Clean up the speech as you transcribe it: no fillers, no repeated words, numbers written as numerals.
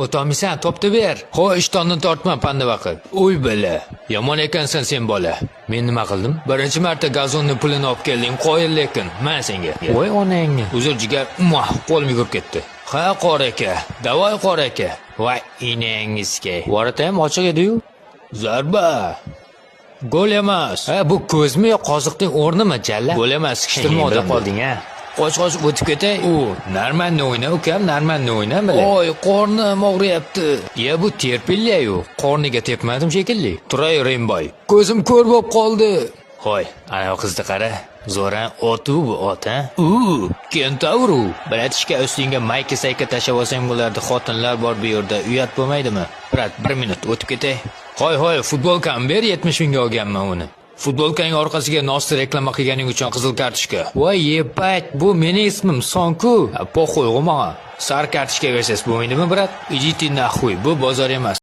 O'tolmaysan, topdi ber. Xo'sh, ishtonni tortma panda vaqt. Uy bola, yomon ekansan sen bola. Men nima qildim? Birinchi marta gazonni pulini olib kelding, qo'yil lekin. Men senga. Voy onangni. Uzr jigar, qo'lim yugurib ketdi. Ha, qora aka. Davoy qora aka. Voy inangizga. Vorata ham ochiq edi-yu. Zarba. Gol emas. Ha, bu ko'zmi yo qoziqning o'rnimi, jalla? Gol emas, kishtirmoqda qolding, ha. Qoch o'tib ketay. Normalni o'yna, ukam, normalni o'yna bilan. Oy, qornim og'riyapti. Ya bu terpilya-yu, qorniga tepmadim shekilli. Turay Remboy. Ko'zim ko'r bo'lib qoldi. Hoy, ana qizni qara. Zo'ran otu bu ot, ha? Kentavru. Bratishka ustingga mayka-sayka tashab olsang bo'lardi. Xotinlar bor bu yerda, uyat bo'lmaydimi? Brat, 1 minut o'tib ketay. Hoy, futbolkam ber, 70 mingga olganman uni. Futbolkang orqasiga nosti reklama qilganing uchun qizil kartochka. Voy yepak, bu mening ismim Sonku. Po'xo'y g'uma. Sar kartochka bersangiz bo'lmaydimi, brat? Iditi naxuy, bu bozor emas.